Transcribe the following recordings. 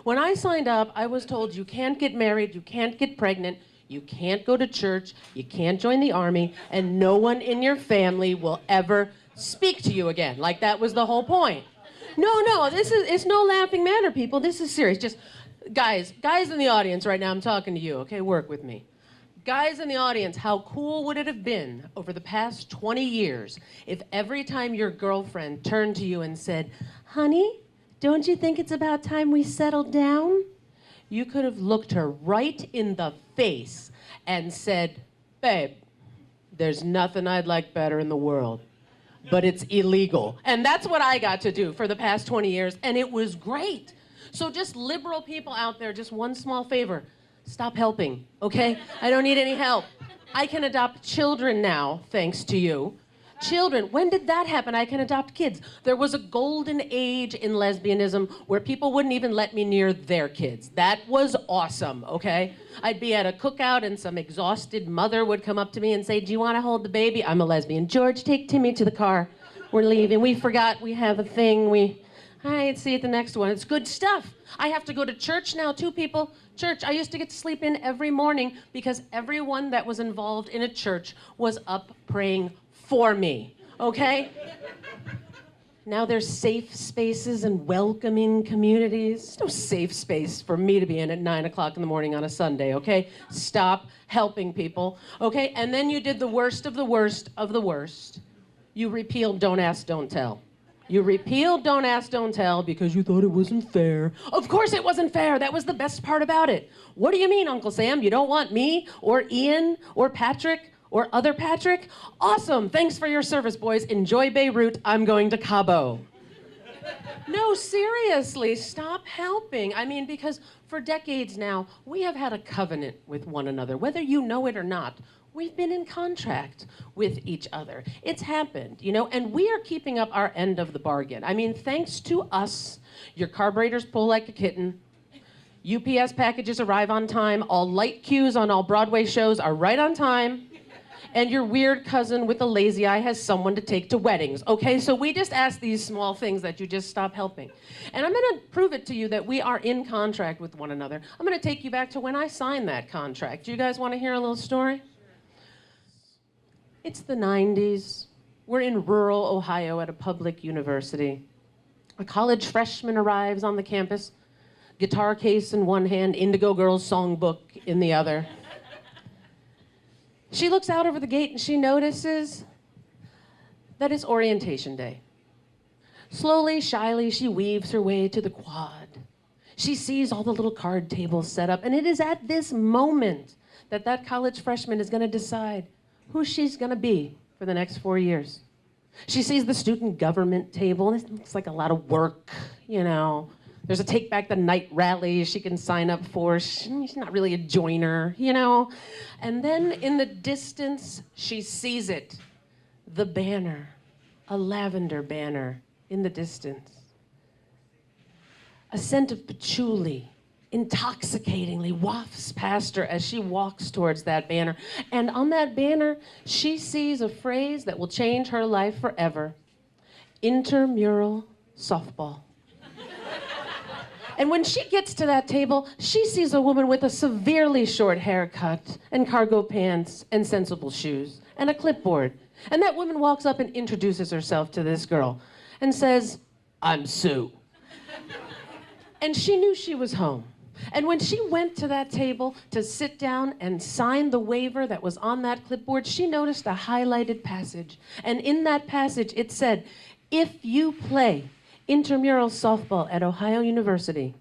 When I signed up, I was told you can't get married, you can't get pregnant, you can't go to church, you can't join the army, and no one in your family will ever speak to you again. Like that was the whole point. No, it's no laughing matter, people. This is serious. Just, guys in the audience right now, I'm talking to you, okay? Work with me. Guys in the audience, how cool would it have been over the past 20 years if every time your girlfriend turned to you and said, honey, don't you think it's about time we settled down? You could have looked her right in the face and said, babe, there's nothing I'd like better in the world, but it's illegal. And that's what I got to do for the past 20 years, and it was great. So just liberal people out there, just one small favor. Stop helping, okay? I don't need any help. I can adopt children now, thanks to you. Children, when did that happen? I can adopt kids. There was a golden age in lesbianism where people wouldn't even let me near their kids. That was awesome, okay? I'd be at a cookout and some exhausted mother would come up to me and say, do you want to hold the baby? I'm a lesbian. George, take Timmy to the car. We're leaving. We forgot we have a thing. All right, see you at the next one. It's good stuff. I have to go to church now, too, people. Church, I used to get to sleep in every morning because everyone that was involved in a church was up praying for me, okay? Now there's safe spaces and welcoming communities. There's no safe space for me to be in at 9 o'clock in the morning on a Sunday, okay? Stop helping people, okay? And then you did the worst of the worst of the worst. You repealed Don't Ask, Don't Tell. You repealed Don't Ask, Don't Tell because you thought it wasn't fair. Of course it wasn't fair. That was the best part about it. What do you mean, Uncle Sam? You don't want me or Ian or Patrick or other Patrick? Awesome. Thanks for your service, boys. Enjoy Beirut. I'm going to Cabo. No, seriously, stop helping. I mean, because for decades now, we have had a covenant with one another, whether you know it or not. We've been in contract with each other. It's happened, you know, and we are keeping up our end of the bargain. I mean, thanks to us, your carburetors pull like a kitten, UPS packages arrive on time, all light cues on all Broadway shows are right on time, and your weird cousin with a lazy eye has someone to take to weddings, okay? So we just ask these small things that you just stop helping. And I'm gonna prove it to you that we are in contract with one another. I'm gonna take you back to when I signed that contract. Do you guys wanna hear a little story? It's the 90s. We're in rural Ohio at a public university. A college freshman arrives on the campus, guitar case in one hand, Indigo Girls songbook in the other. She looks out over the gate and she notices that it's orientation day. Slowly, shyly, she weaves her way to the quad. She sees all the little card tables set up, and it is at this moment that that college freshman is gonna decide who she's gonna be for the next 4 years. She sees the student government table, and it looks like a lot of work, you know. There's a Take Back the Night rally she can sign up for. She's not really a joiner, you know. And then in the distance, she sees it. The banner, a lavender banner in the distance. A scent of patchouli intoxicatingly wafts past her as she walks towards that banner. And on that banner, she sees a phrase that will change her life forever. Intramural softball. And when she gets to that table, she sees a woman with a severely short haircut and cargo pants and sensible shoes and a clipboard. And that woman walks up and introduces herself to this girl and says, I'm Sue. And she knew she was home. And when she went to that table to sit down and sign the waiver that was on that clipboard, she noticed a highlighted passage. And in that passage, it said, if you play intramural softball at Ohio University,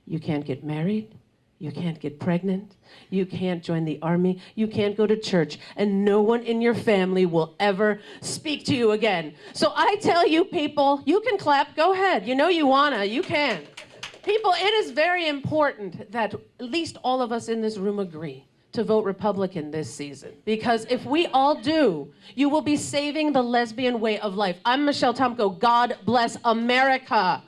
you can't get married, you can't get pregnant, you can't join the army, you can't go to church, and no one in your family will ever speak to you again. So I tell you people, you can clap, go ahead. You know you wanna, you can. People, it is very important that at least all of us in this room agree to vote Republican this season. Because if we all do, you will be saving the lesbian way of life. I'm Michelle Tomko. God bless America.